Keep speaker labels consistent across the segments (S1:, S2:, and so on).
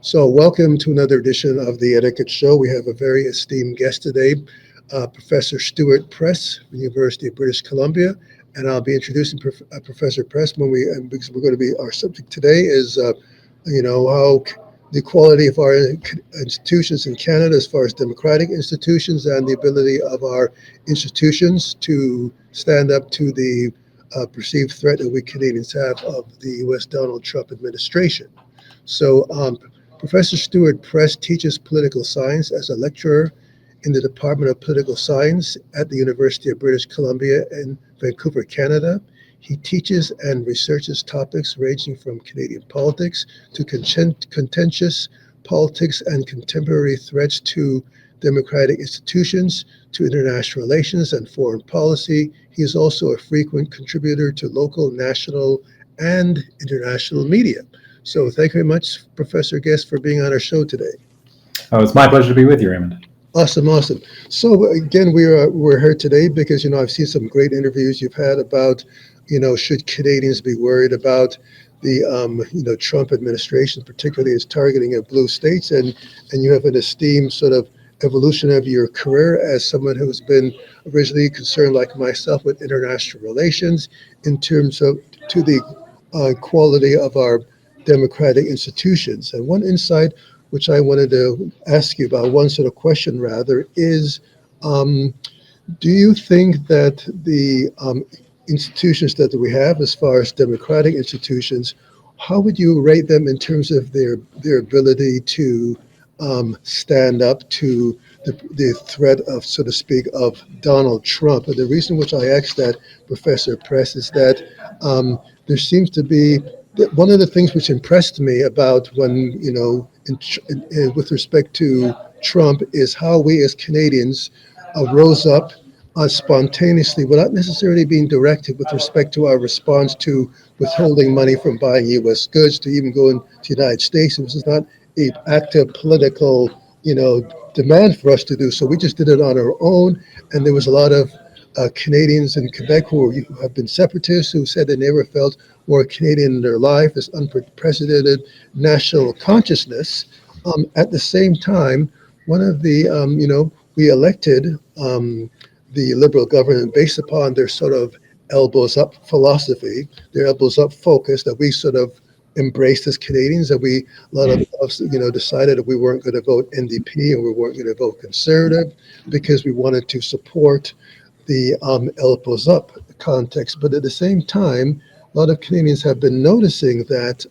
S1: So, welcome to another edition of the Etiquette Show. We have a very esteemed guest today, Professor Stewart Prest from the University of British Columbia. And I'll be introducing Professor Prest because we're going to be, our subject today is, how the quality of our institutions in Canada as far as democratic institutions and the ability of our institutions to stand up to the perceived threat that we Canadians have of the U.S. Donald Trump administration. So, Professor Stewart Prest teaches political science as a lecturer in the Department of Political Science at the University of British Columbia in Vancouver, Canada. He teaches and researches topics ranging from Canadian politics to contentious politics and contemporary threats to democratic institutions, to international relations and foreign policy. He is also a frequent contributor to local, national, and international media. So thank you very much, Professor Guest, for being on our show today.
S2: Oh, it's my pleasure to be with you, Raymond.
S1: Awesome. So again, we're here today because I've seen some great interviews you've had about should Canadians be worried about the Trump administration, particularly as targeting of blue states, and you have an esteemed sort of evolution of your career as someone who's been originally concerned, like myself, with international relations in terms of to the quality of our democratic institutions. And one insight which I wanted to ask you about, one sort of question rather, is do you think that the institutions that we have as far as democratic institutions, how would you rate them in terms of their ability to stand up to the threat of, so to speak, of Donald Trump? And the reason which I asked that, Professor Press, is that there seems to be one of the things which impressed me about when, with respect to Trump, is how we as Canadians rose up spontaneously without necessarily being directed with respect to our response to withholding money from buying U.S. goods to even going to the United States. It was not an active political, demand for us to do so. We just did it on our own, and there was a lot of Canadians in Quebec who have been separatists who said they never felt more Canadian in their life, this unprecedented national consciousness. At the same time, one of the, we elected the Liberal government based upon their sort of elbows up philosophy, their elbows up focus that we sort of embraced as Canadians, that a lot of us, decided that we weren't going to vote NDP and we weren't going to vote Conservative because we wanted to support the elbows up context. But at the same time, a lot of Canadians have been noticing that,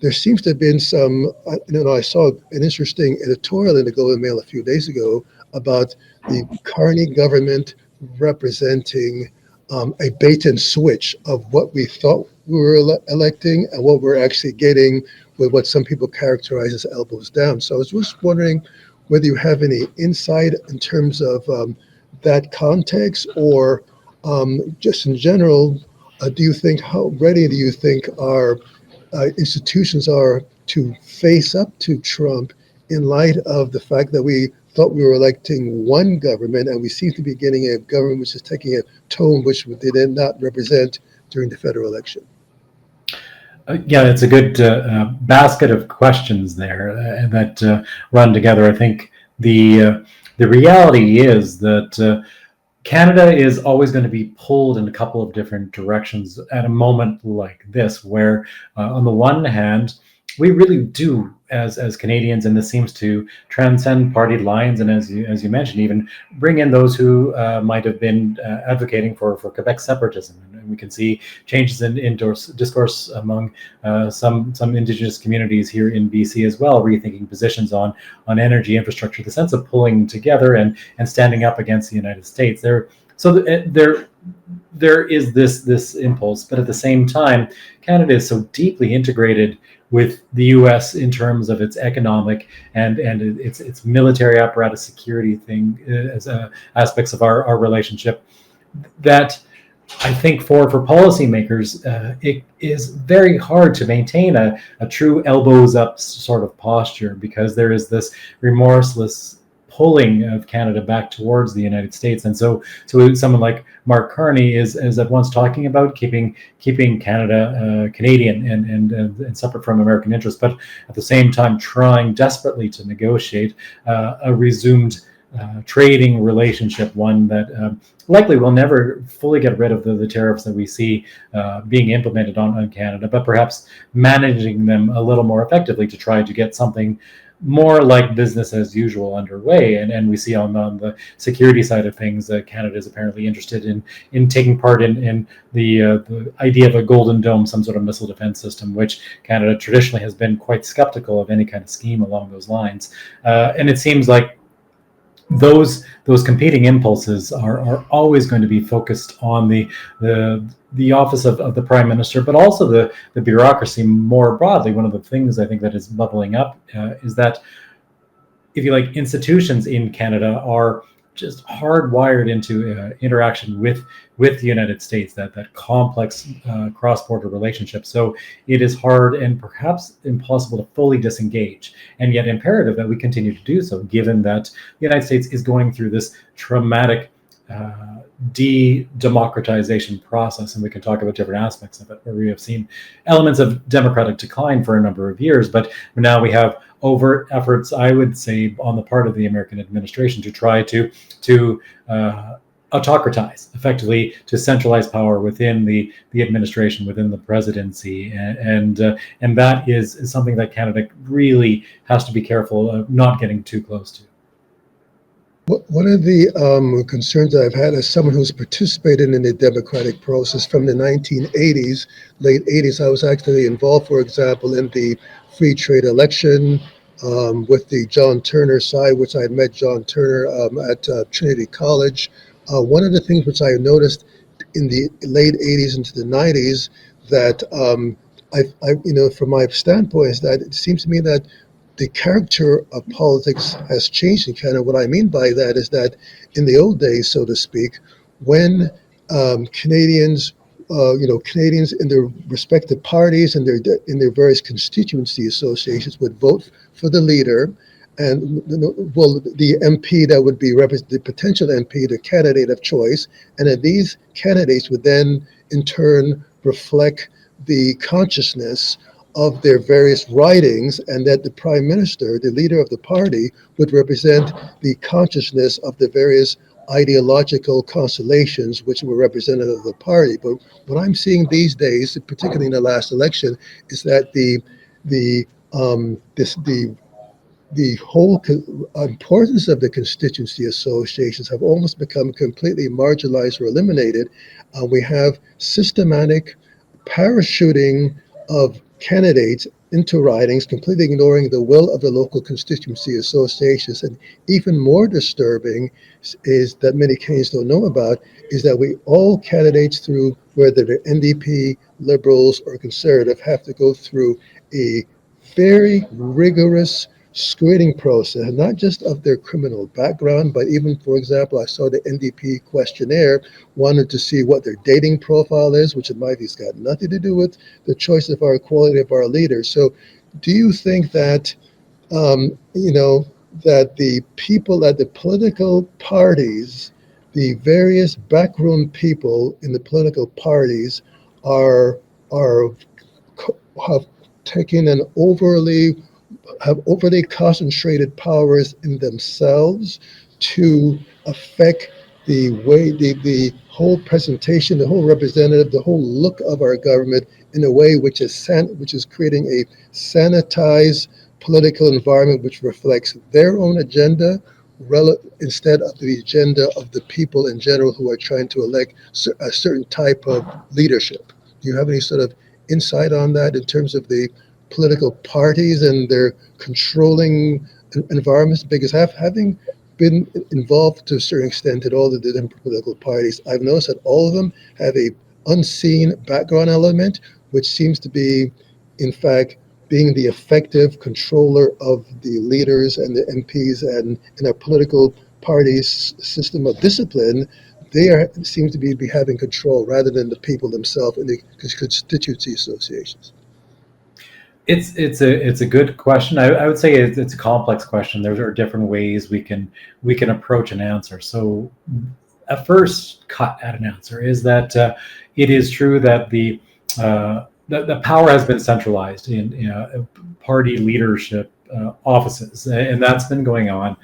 S1: there seems to have been some, I saw an interesting editorial in the Globe and Mail a few days ago about the Carney government representing a bait and switch of what we thought we were electing and what we're actually getting with what some people characterize as elbows down. So I was just wondering whether you have any insight in terms of that context, or just in general, how ready do you think our institutions are to face up to Trump in light of the fact that we thought we were electing one government and we seem to be getting a government which is taking a tone which they did not represent during the federal election?
S2: Yeah, it's a good basket of questions there that run together. I think the reality is that Canada is always going to be pulled in a couple of different directions at a moment like this, where on the one hand, we really do as Canadians, and this seems to transcend party lines, and as you mentioned, even bring in those who might have been advocating for Quebec separatism. And we can see changes in discourse among some Indigenous communities here in BC as well, rethinking positions on energy infrastructure, the sense of pulling together and standing up against the United States. There is this impulse, but at the same time, Canada is so deeply integrated with the U.S. in terms of its economic and its military apparatus, security thing as aspects of our relationship, that I think for policymakers, it is very hard to maintain a true elbows up sort of posture, because there is this remorseless pulling of Canada back towards the United States. And so someone like Mark Carney is at once talking about keeping Canada Canadian and separate from American interests, but at the same time trying desperately to negotiate a resumed trading relationship, one that likely will never fully get rid of the tariffs that we see being implemented on Canada, but perhaps managing them a little more effectively to try to get something more like business as usual underway. And we see on the security side of things that Canada is apparently interested in taking part in the idea of a Golden Dome, some sort of missile defense system, which Canada traditionally has been quite skeptical of any kind of scheme along those lines. And it seems like those competing impulses are always going to be focused on the office of the prime minister, but also the bureaucracy more broadly. One of the things I think that is bubbling up is that, if you like, institutions in Canada are just hardwired into interaction with the United States, that complex cross-border relationship. So it is hard and perhaps impossible to fully disengage, and yet imperative that we continue to do so, given that the United States is going through this traumatic de-democratization process. And we can talk about different aspects of it, where we have seen elements of democratic decline for a number of years, but now we have overt efforts, I would say, on the part of the American administration to try to autocratize, effectively to centralize power within the administration, within the presidency, and that is something that Canada really has to be careful of not getting too close to.
S1: One of the concerns I've had as someone who's participated in the democratic process from the 1980s, late 80s, I was actually involved, for example, in the free trade election with the John Turner side, which I had met John Turner at Trinity College. One of the things which I noticed in the late 80s into the 90s that from my standpoint, is that it seems to me that the character of politics has changed in Canada. What I mean by that is that in the old days, so to speak, when Canadians in their respective parties and in their various constituency associations would vote for the leader, and the MP that would be the potential MP, the candidate of choice, and that these candidates would then in turn reflect the consciousness of their various ridings, and that the prime minister, the leader of the party, would represent the consciousness of the various ideological constellations which were representative of the party. But what I'm seeing these days, particularly in the last election, is that the whole importance of the constituency associations have almost become completely marginalized or eliminated. We have systematic parachuting of candidates into ridings, completely ignoring the will of the local constituency associations. And even more disturbing is that many Canadians don't know about is that all candidates, through whether they're NDP, Liberals, or Conservative, have to go through a very rigorous screening process, not just of their criminal background, but even, for example, I saw the NDP questionnaire wanted to see what their dating profile is, which in my view has got nothing to do with the choice of our quality of our leaders. So do you think that, that the people at the political parties, the various backroom people in the political parties have taken an have overly concentrated powers in themselves to affect the way the whole presentation, the whole representative, the whole look of our government in a way which is creating a sanitized political environment which reflects their own agenda instead of the agenda of the people in general who are trying to elect a certain type of leadership? Do you have any sort of insight on that in terms of the political parties and their controlling environments? Because having been involved to a certain extent in all the different political parties, I've noticed that all of them have a unseen background element, which seems to be, in fact, being the effective controller of the leaders and the MPs, and in our political parties' system of discipline, seem to be having control rather than the people themselves in the constituency associations.
S2: It's a good question. I would say it's a complex question. There are different ways we can approach an answer. So a first cut at an answer is that it is true that the power has been centralized in party leadership offices, and that's been going on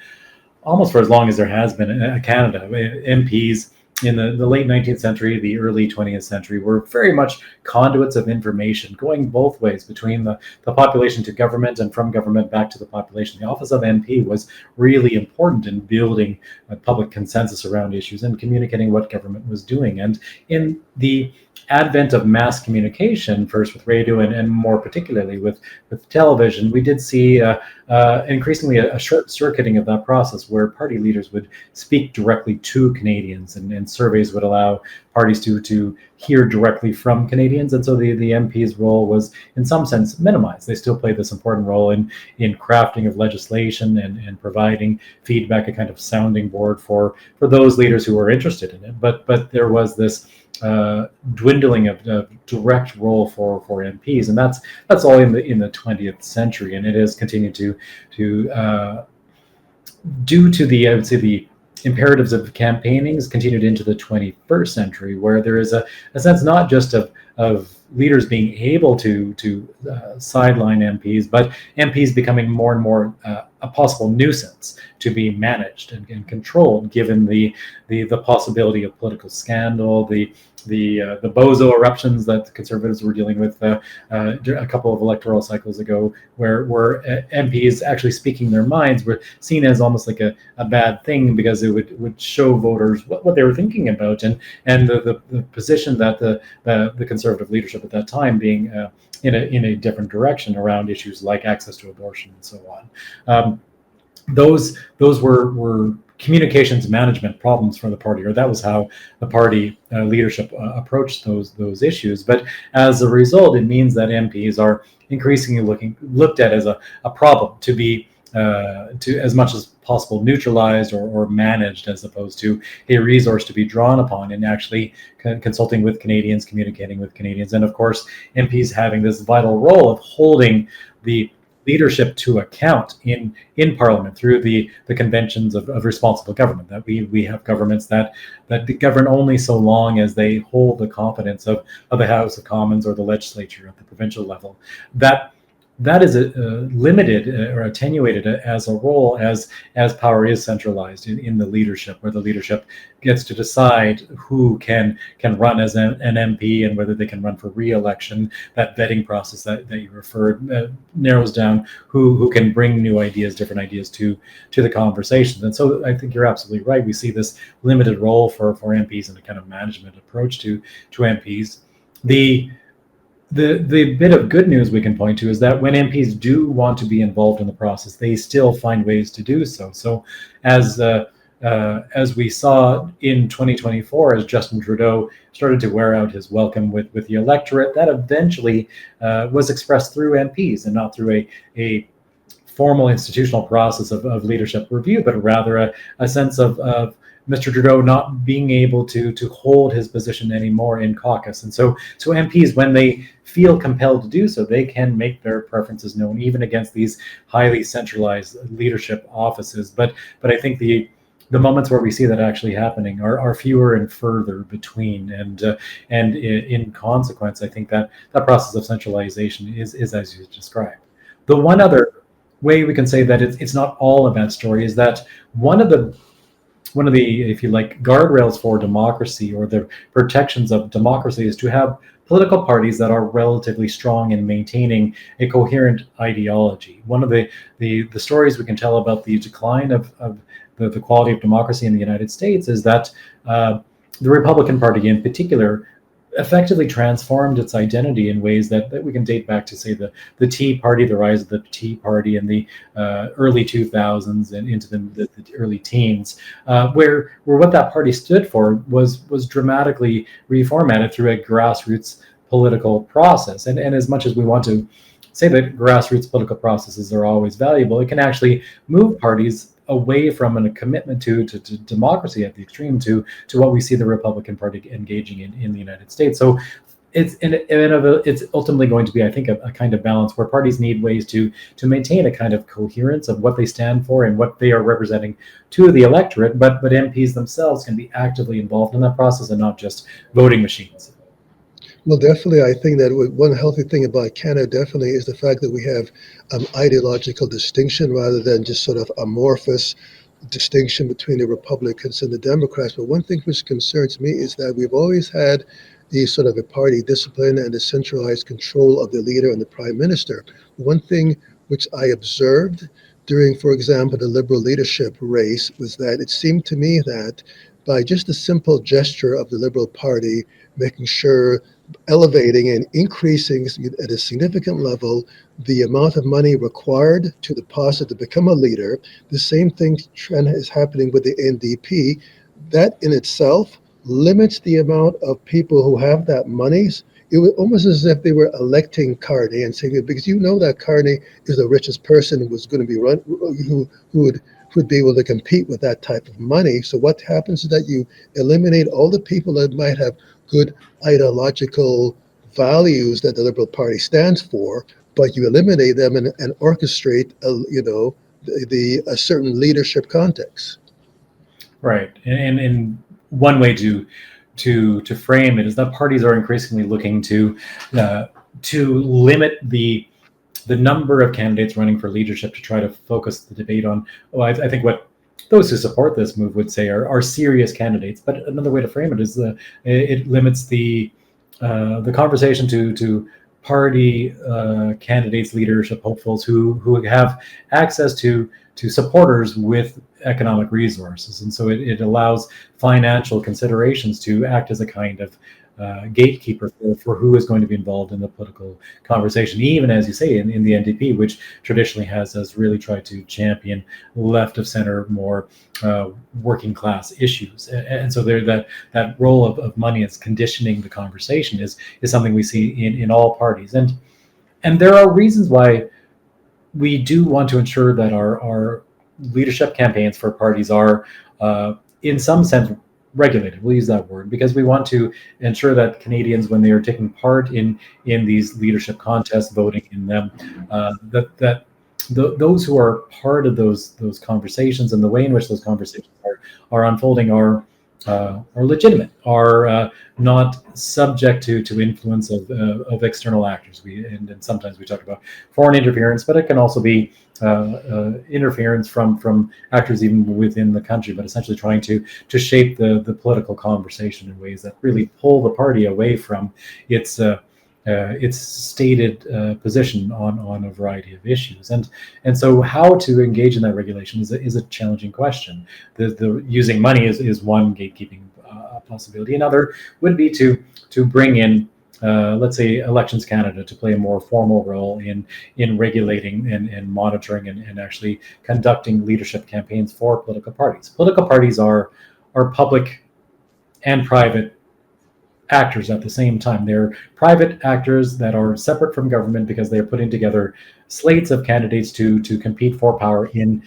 S2: almost for as long as there has been in Canada. MPs in the late 19th century, the early 20th century were very much conduits of information going both ways between the population to government and from government back to the population. The office of MP was really important in building a public consensus around issues and communicating what government was doing. And in the advent of mass communication, first with radio and more particularly with television, we did see increasingly a short circuiting of that process where party leaders would speak directly to Canadians, and surveys would allow parties to hear directly from Canadians. And so the MP's role was in some sense minimized. They still played this important role in crafting of legislation and providing feedback, a kind of sounding board for those leaders who were interested in it. But there was this dwindling of direct role for MPs, and that's all in the 20th century, and it has continued to due to the, I would say, the imperatives of campaigning has continued into the 21st century, where there is a sense not just of leaders being able to sideline MPs, but MPs becoming more and more a possible nuisance to be managed and controlled, given the possibility of political scandal, the bozo eruptions that the Conservatives were dealing with a couple of electoral cycles ago, where MPs actually speaking their minds were seen as almost like a bad thing, because it would show voters what they were thinking about, and the position that the Conservative leadership at that time being in a different direction around issues like access to abortion and so on. Those were communications management problems for the party, or that was how the party leadership approached those issues. But as a result, it means that MPs are increasingly looked at as a problem to be to as much as possible neutralized or managed, as opposed to a resource to be drawn upon in actually consulting with Canadians, communicating with Canadians. And of course, MPs having this vital role of holding the leadership to account in Parliament through the conventions of responsible government. That we have governments that govern only so long as they hold the confidence of the House of Commons or the legislature at the provincial level. That is limited or attenuated as a role as power is centralized in the leadership, where the leadership gets to decide who can run as an MP and whether they can run for re-election. That vetting process that you referred narrows down who can bring new ideas, different ideas to the conversations. And so I think you're absolutely right. We see this limited role for MPs and a kind of management approach to MPs. The bit of good news we can point to is that when MPs do want to be involved in the process, they still find ways to do so. So as we saw in 2024, as Justin Trudeau started to wear out his welcome with the electorate, that eventually was expressed through MPs and not through a formal institutional process of leadership review, but rather a sense of Mr. Trudeau not being able to hold his position anymore in caucus. And so MPs, when they feel compelled to do so, they can make their preferences known, even against these highly centralized leadership offices. But I think the moments where we see that actually happening are fewer and further between, and in consequence, I think that process of centralization is as you described. The one other way we can say that it's not all a bad story is that one of the, if you like, guardrails for democracy, or the protections of democracy, is to have political parties that are relatively strong in maintaining a coherent ideology. One of the stories we can tell about the decline of the quality of democracy in the United States is that the Republican Party in particular effectively transformed its identity in ways that we can date back to, say, the Tea Party, the rise of the Tea Party in the early 2000s and into the early teens, where what that party stood for was dramatically reformatted through a grassroots political process. And as much as we want to say that grassroots political processes are always valuable, it can actually move parties away from a commitment to democracy at the extreme to what we see the Republican Party engaging in the United States. So it's ultimately going to be, I think, a kind of balance where parties need ways to maintain a kind of coherence of what they stand for and what they are representing to the electorate, but MPs themselves can be actively involved in that process and not just voting machines.
S1: Well, definitely, I think that one healthy thing about Canada definitely is the fact that we have ideological distinction rather than just sort of amorphous distinction between the Republicans and the Democrats. But one thing which concerns me is that we've always had the sort of a party discipline and the centralized control of the leader and the prime minister. One thing which I observed during, for example, the Liberal leadership race was that it seemed to me that by just a simple gesture of the Liberal Party, making sure elevating and increasing at a significant level the amount of money required to deposit to become a leader. The same thing trend is happening with the NDP. That in itself limits the amount of people who have that money. It was almost as if they were electing Carney and saying, because you know that Carney is the richest person who was going to be who would be able to compete with that type of money. So what happens is that you eliminate all the people that might have good ideological values that the Liberal Party stands for, but you eliminate them and orchestrate, a certain leadership context.
S2: Right, and one way to frame it is that parties are increasingly looking uh, to limit the number of candidates running for leadership to try to focus the debate on. Oh, I think what those who support this move would say are serious candidates. But another way to frame it is it limits the conversation to party candidates, leadership hopefuls who have access to supporters with economic resources, and so it allows financial considerations to act as a kind of gatekeeper for who is going to be involved in the political conversation, even as you say in the NDP, which traditionally has really tried to champion left of center, more working class issues. And so there that role of money as conditioning the conversation is something we see in all parties. And there are reasons why we do want to ensure that our leadership campaigns for parties are, in some sense, regulated. We'll use that word because we want to ensure that Canadians, when they are taking part in these leadership contests, voting in them, those who are part of those conversations and the way in which those conversations are unfolding are legitimate, are not subject to influence of external actors. And sometimes we talk about foreign interference, but it can also be interference from actors even within the country, but essentially trying to shape the political conversation in ways that really pull the party away from its stated position on a variety of issues. And so how to engage in that regulation is a challenging question. The using money is one gatekeeping possibility. Another would be to bring in let's say Elections Canada to play a more formal role in regulating and monitoring and actually conducting leadership campaigns for political parties. Political parties are public and private actors at the same time. They're private actors that are separate from government because they're putting together slates of candidates to compete for power in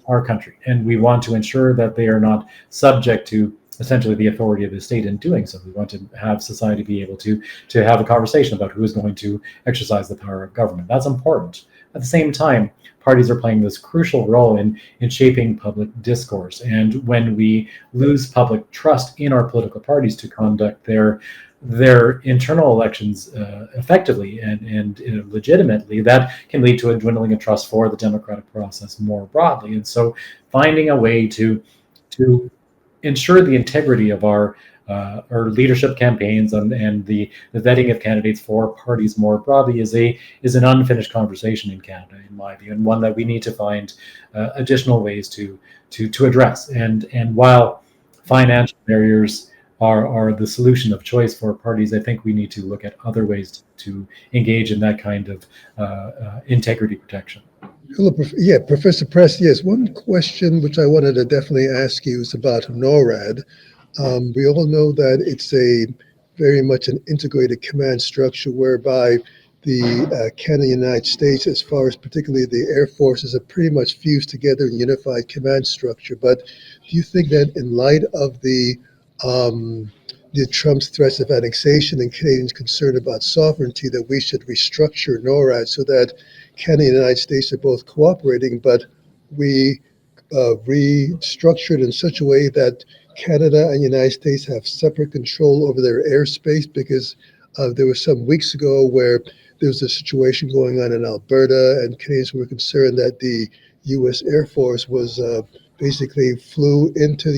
S2: our country, and we want to ensure that they are not subject to essentially the authority of the state in doing so. We want to have society be able to have a conversation about who is going to exercise the power of government. That's important. At the same time, parties are playing this crucial role in shaping public discourse. And when we lose public trust in our political parties to conduct their internal elections effectively and legitimately, that can lead to a dwindling of trust for the democratic process more broadly. And so finding a way to ensure the integrity of our leadership campaigns and the vetting of candidates for parties more broadly is an unfinished conversation in Canada, in my view, and one that we need to find additional ways to address. And while financial barriers are the solution of choice for parties, I think we need to look at other ways to engage in that kind of integrity protection.
S1: Hello, yeah, Professor Prest. Yes, one question which I wanted to definitely ask you is about NORAD. We all know that it's a very much an integrated command structure whereby the Canada and United States, as far as particularly the Air Forces, are pretty much fused together in unified command structure. But do you think that in light of the um, the Trump's threats of annexation and Canadians' concern about sovereignty, that we should restructure NORAD so that Canada and the United States are both cooperating, but we restructured in such a way that Canada and the United States have separate control over their airspace, because there was some weeks ago where there was a situation going on in Alberta, and Canadians were concerned that the U.S. Air Force was basically flew into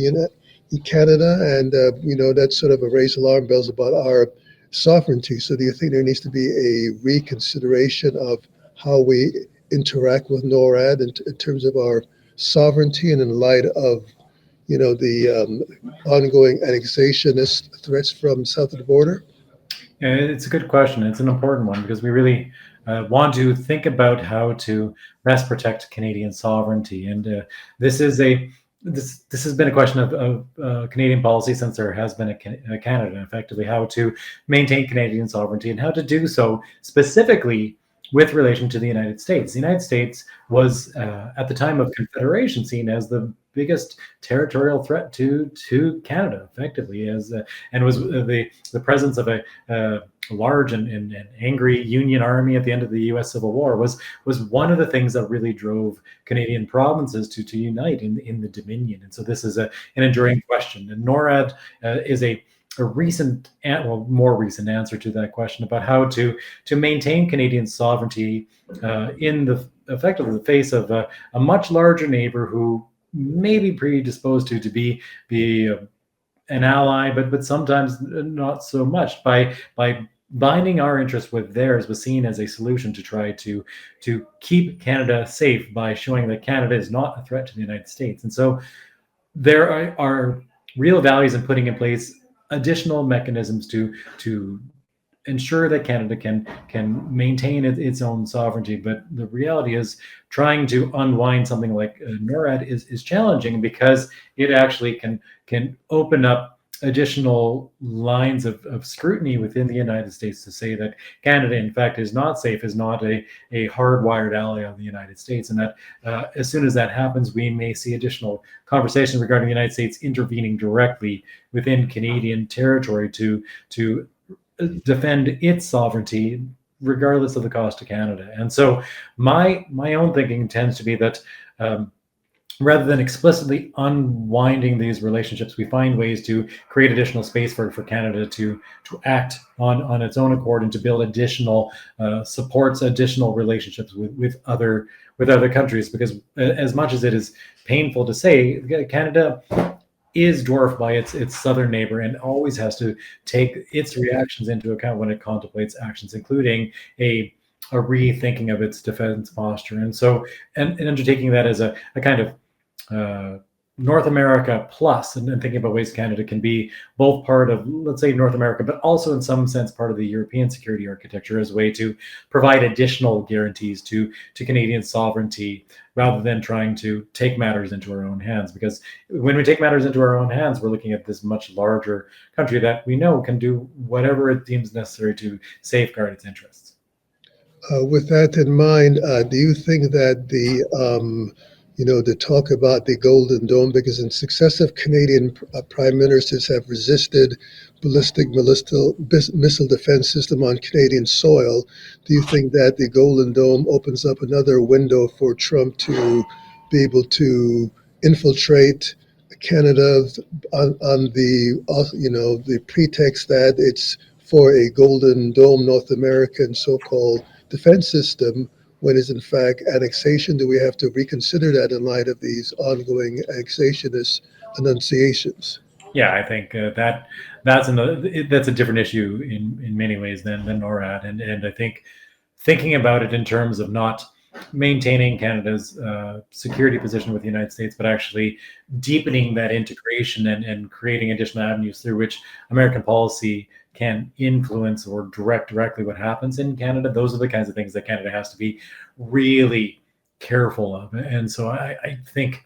S1: Canada, and that sort of raised alarm bells about our sovereignty. So, do you think there needs to be a reconsideration of how we interact with NORAD in terms of our sovereignty, and in light of the ongoing annexationist threats from south of the border?
S2: Yeah, it's a good question. It's an important one because we really want to think about how to best protect Canadian sovereignty, and this is a this has been a question of Canadian policy since there has been a Canada, effectively how to maintain Canadian sovereignty and how to do so specifically with relation to the United States. The United States was at the time of Confederation seen as the biggest territorial threat to Canada, effectively, as and was the presence of a large and angry Union Army at the end of the U.S. Civil War was one of the things that really drove Canadian provinces to unite in the Dominion. And so this is an enduring question. And NORAD is a recent, more recent answer to that question about how to maintain Canadian sovereignty in the effectively the face of a much larger neighbor who may be predisposed to be an ally, but sometimes not so much. By binding our interest with theirs was seen as a solution to try to keep Canada safe by showing that Canada is not a threat to the United States. And so there are real values in putting in place additional mechanisms to ensure that Canada can maintain its own sovereignty. But the reality is trying to unwind something like NORAD is challenging because it actually can open up additional lines of scrutiny within the United States to say that Canada, in fact, is not safe, is not a hardwired ally of the United States. And that as soon as that happens, we may see additional conversations regarding the United States intervening directly within Canadian territory to defend its sovereignty regardless of the cost to Canada. And so my own thinking tends to be that rather than explicitly unwinding these relationships, we find ways to create additional space for Canada to act on its own accord and to build additional supports, additional relationships with other countries. Because as much as it is painful to say, Canada is dwarfed by its southern neighbor and always has to take its reactions into account when it contemplates actions, including a rethinking of its defense posture. And so, and undertaking that as a kind of North America plus, and thinking about ways Canada can be both part of, let's say, North America, but also in some sense part of the European security architecture as a way to provide additional guarantees to Canadian sovereignty, rather than trying to take matters into our own hands. Because when we take matters into our own hands, we're looking at this much larger country that we know can do whatever it deems necessary to safeguard its interests.
S1: With that in mind, do you think that the talk about the Golden Dome, because in successive Canadian prime ministers have resisted ballistic missile defense system on Canadian soil, do you think that the Golden Dome opens up another window for Trump to be able to infiltrate Canada on the pretext that it's for a Golden Dome North American so-called defense system, when is in fact annexation? Do we have to reconsider that in light of these ongoing annexationist enunciations?
S2: Yeah, I think that's a different issue in many ways than NORAD, and I think thinking about it in terms of not maintaining Canada's security position with the United States, but actually deepening that integration and creating additional avenues through which American policy can influence or direct directly what happens in Canada. Those are the kinds of things that Canada has to be really careful of. And so I think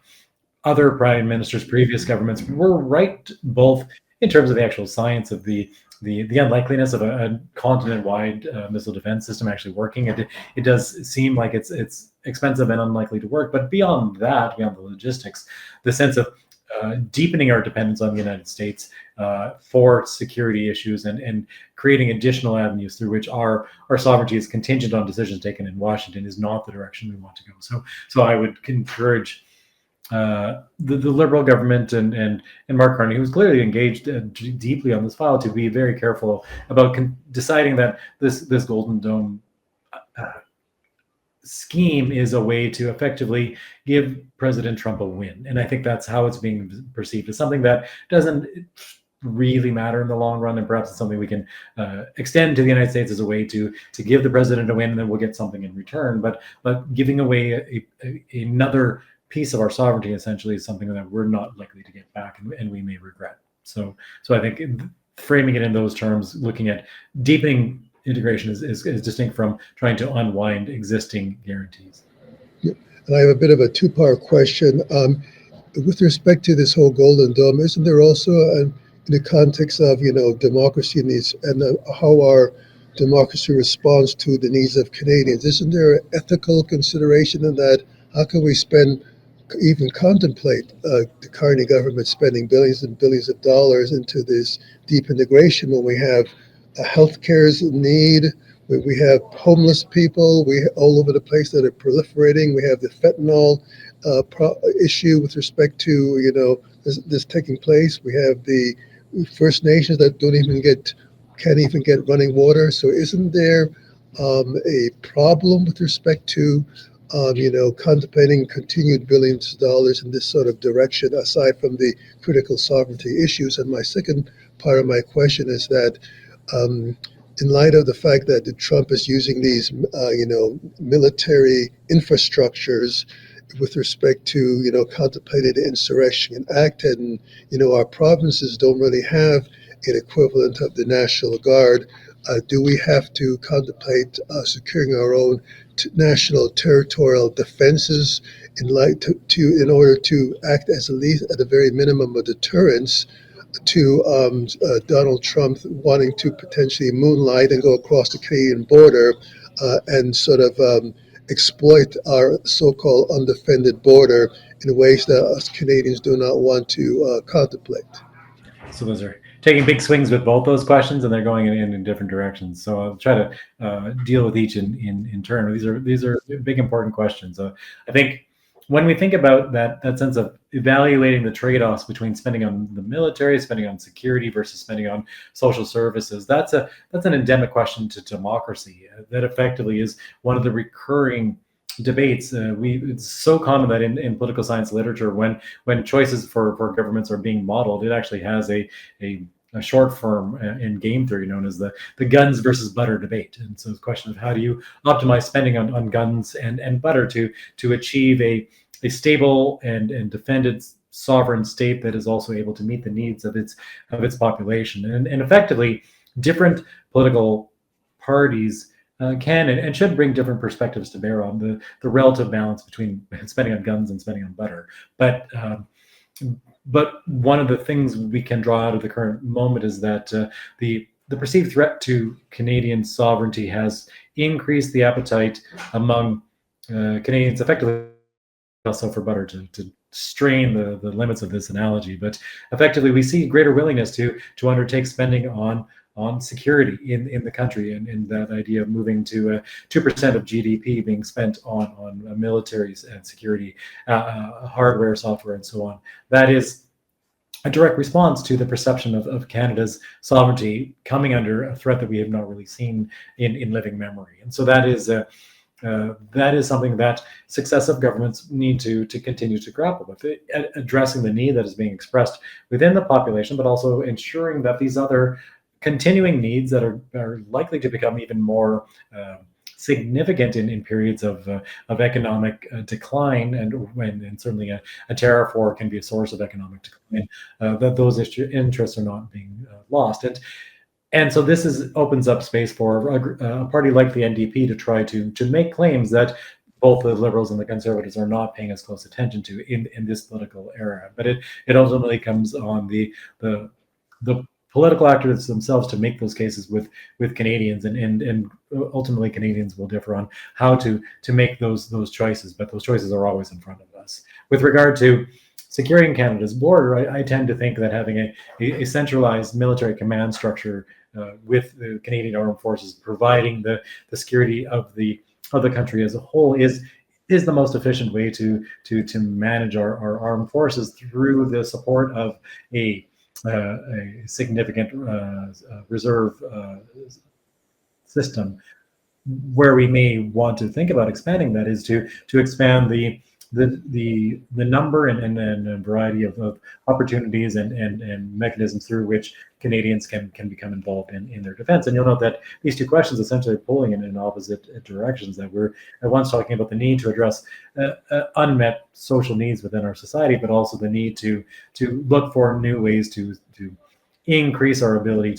S2: other prime ministers, previous governments were right, both in terms of the actual science of the unlikeliness of a continent-wide missile defense system actually working. It does seem like it's expensive and unlikely to work. But beyond that, beyond the logistics, the sense of deepening our dependence on the United States for security issues and creating additional avenues through which our sovereignty is contingent on decisions taken in Washington is not the direction we want to go. So I would encourage the Liberal government and Mark Carney, who's clearly engaged deeply on this file, to be very careful about deciding that this Golden Dome scheme is a way to effectively give President Trump a win. And I think that's how it's being perceived, as something that doesn't really matter in the long run, and perhaps it's something we can extend to the United States as a way to give the president a win, and then we'll get something in return. But giving away another piece of our sovereignty essentially is something that we're not likely to get back, and we may regret. So I think framing it in those terms, looking at deepening integration is distinct from trying to unwind existing guarantees.
S1: Yeah. And I have a bit of a two-part question. With respect to this whole Golden Dome, isn't there also, in the context of democracy needs and how our democracy responds to the needs of Canadians, isn't there an ethical consideration in that? How can we even contemplate the Carney government spending billions and billions of dollars into this deep integration when we have a healthcare's need, we have homeless people all over the place that are proliferating. We have the fentanyl issue with respect to this taking place. We have the First Nations that can't even get running water. So isn't there a problem with respect to contemplating continued billions of dollars in this sort of direction, aside from the critical sovereignty issues? And my second part of my question is that in light of the fact that Trump is using these, military infrastructures with respect to, contemplated insurrection and acted, and, our provinces don't really have an equivalent of the National Guard. Do we have to contemplate securing our own national territorial defenses in order to act as at a very minimum of deterrence to Donald Trump wanting to potentially moonlight and go across the Canadian border and sort of exploit our so-called undefended border in ways that us Canadians do not want to contemplate?
S2: So those are taking big swings with both those questions, and they're going in different directions. So I'll try to deal with each in turn. These are big important questions. I think when we think about that sense of evaluating the trade-offs between spending on the military, spending on security versus spending on social services, that's an endemic question to democracy. That effectively is one of the recurring debates. It's so common that in political science literature, when choices for governments are being modeled, it actually has a short form in game theory known as the guns versus butter debate. And so it's a question of how do you optimize spending on guns and butter to achieve a stable and defended sovereign state that is also able to meet the needs of its population. And effectively, different political parties can and should bring different perspectives to bear on the relative balance between spending on guns and spending on butter. But one of the things we can draw out of the current moment is that the perceived threat to Canadian sovereignty has increased the appetite among Canadians, effectively also for butter, to strain the limits of this analogy. But effectively, we see greater willingness to undertake spending on security in the country, and that idea of moving to 2% of GDP being spent on military and security, hardware, software, and so on. That is a direct response to the perception of Canada's sovereignty coming under a threat that we have not really seen in living memory. And so that is something that successive governments need to continue to grapple with, addressing the need that is being expressed within the population, but also ensuring that these other continuing needs that are likely to become even more significant in periods of economic decline, and certainly a tariff war can be a source of economic decline, that those interests are not being lost. And so this opens up space for a party like the NDP to try to make claims that both the Liberals and the Conservatives are not paying as close attention to in this political era. But it ultimately comes on the political actors themselves to make those cases with Canadians, and ultimately Canadians will differ on how to make those choices, but those choices are always in front of us. With regard to securing Canada's border, I tend to think that having a centralized military command structure with the Canadian Armed Forces providing the security of the country as a whole is the most efficient way to manage our armed forces through the support of a significant reserve system. Where we may want to think about expanding that is to expand the number and variety of opportunities and mechanisms through which Canadians can become involved in their defense. And you'll note that these two questions essentially are pulling in opposite directions. That we're at once talking about the need to address unmet social needs within our society, but also the need to look for new ways to increase our ability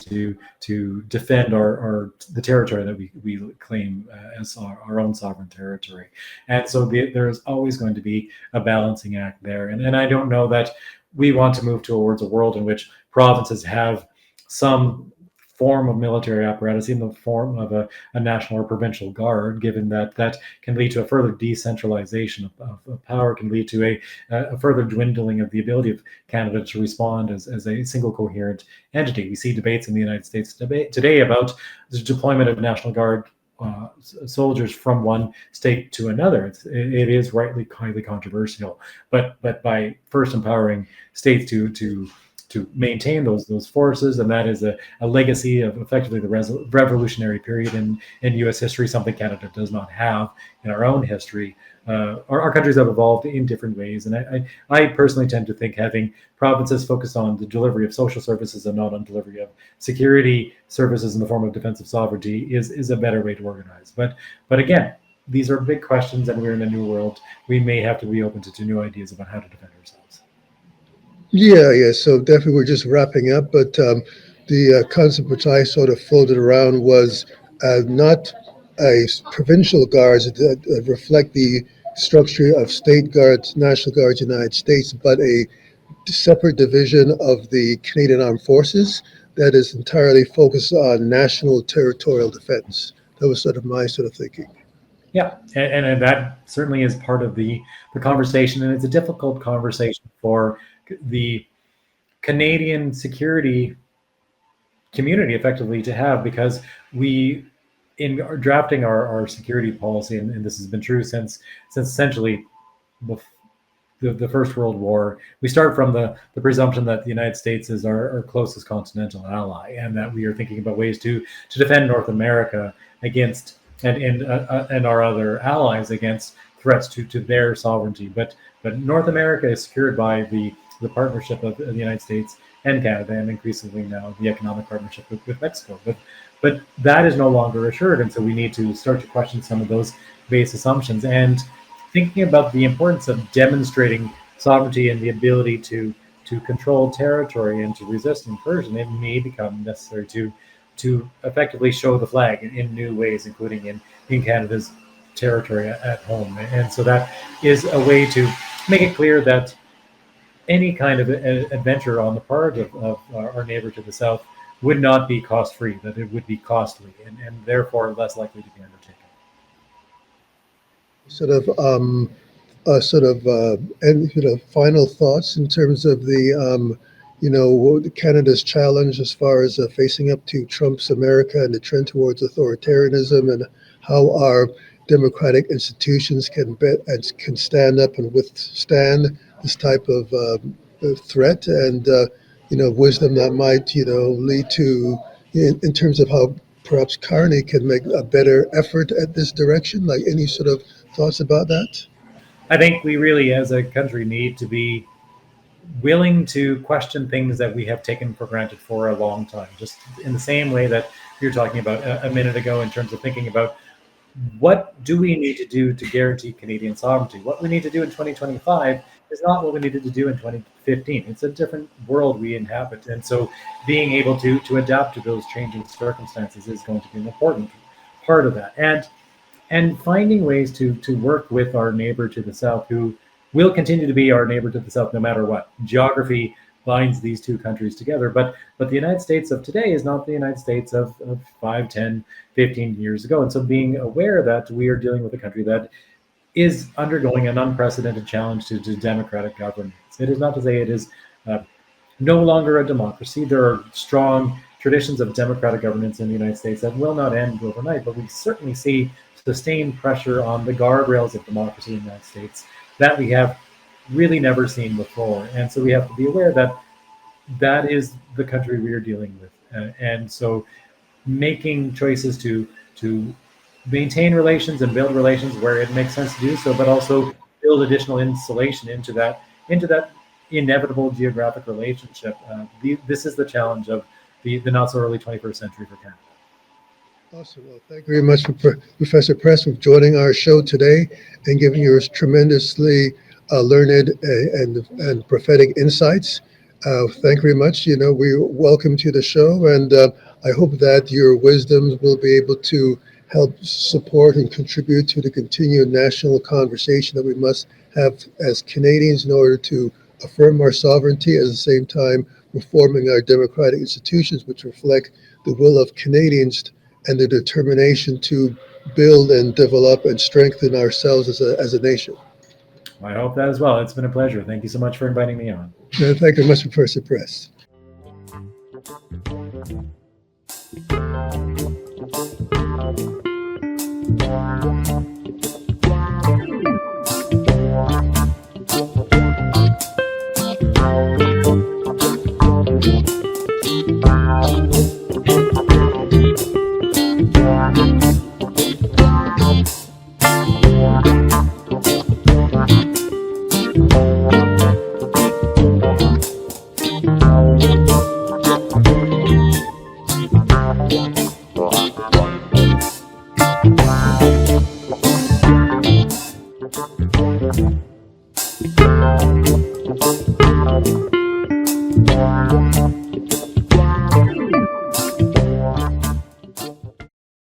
S2: to defend the territory that we claim as our own sovereign territory. And so there's always going to be a balancing act there. And I don't know that we want to move towards a world in which provinces have some form of military apparatus in the form of a national or provincial guard, given that can lead to a further decentralization of power, can lead to a further dwindling of the ability of Canada to respond as a single coherent entity. We see debates in the United States today about the deployment of National Guard soldiers from one state to another. It is rightly highly controversial, but by first empowering states to maintain those forces, and that is a legacy of effectively the revolutionary period in U.S. history, something Canada does not have in our own history. Our countries have evolved in different ways, and I personally tend to think having provinces focused on the delivery of social services and not on delivery of security services in the form of defensive sovereignty is a better way to organize. But again, these are big questions, and we're in a new world. We may have to be open to new ideas about how to defend ourselves.
S1: Yeah. So definitely, we're just wrapping up. But the concept which I sort of floated around was not provincial guards that reflect the structure of state guards, National Guards, United States, but a separate division of the Canadian Armed Forces that is entirely focused on national territorial defense. That was sort of my sort of thinking.
S2: Yeah, and that certainly is part of the conversation, and it's a difficult conversation for the Canadian security community effectively to have, because we, in drafting our security policy, and this has been true since essentially the First World War, we start from the presumption that the United States is our closest continental ally, and that we are thinking about ways to defend North America against and our other allies against threats to their sovereignty. But North America is secured by the partnership of the United States and Canada, and increasingly now the economic partnership with Mexico. But that is no longer assured, and so we need to start to question some of those base assumptions, and thinking about the importance of demonstrating sovereignty and the ability to control territory and to resist incursion. It may become necessary to effectively show the flag in new ways, including in Canada's territory at home. And so that is a way to make it clear that any kind of adventure on the part of our neighbor to the south would not be cost-free, that it would be costly and therefore less likely to be undertaken.
S1: And final thoughts in terms of Canada's challenge as far as facing up to Trump's America and the trend towards authoritarianism, and how our democratic institutions can stand up and withstand this type of threat, and wisdom that might lead to, in terms of how perhaps Carney can make a better effort at this direction. Like, any sort of thoughts about that?
S2: I think we really, as a country, need to be willing to question things that we have taken for granted for a long time, just in the same way that you were talking about a minute ago, in terms of thinking about what do we need to do to guarantee Canadian sovereignty. What we need to do in 2025 is not what we needed to do in 2015. It's a different world we inhabit, and so being able to adapt to those changing circumstances is going to be an important part of that, and finding ways to work with our neighbor to the south, who will continue to be our neighbor to the south no matter what. Geography binds these two countries together, but the United States of today is not the United States of 5, 10, 15 years ago. And so being aware that we are dealing with a country that is undergoing an unprecedented challenge to democratic governance. It is not to say it is no longer a democracy. There are strong traditions of democratic governance in the United States that will not end overnight, but we certainly see sustained pressure on the guardrails of democracy in the United States that we have really never seen before. And so we have to be aware that that is the country we are dealing with. And so making choices to maintain relations and build relations where it makes sense to do so, but also build additional insulation into that inevitable geographic relationship. This is the challenge of the not so early 21st century for Canada.
S1: Awesome. Well, thank you very much, Professor Prest, for joining our show today and giving your tremendously learned and prophetic insights. Thank you very much. We welcome to the show, and I hope that your wisdoms will be able to help support and contribute to the continued national conversation that we must have as Canadians in order to affirm our sovereignty, at the same time reforming our democratic institutions, which reflect the will of Canadians and the determination to build and develop and strengthen ourselves as a nation.
S2: I hope that as well. It's been a pleasure. Thank you so much for inviting me on.
S1: And thank you very much, Professor Prest.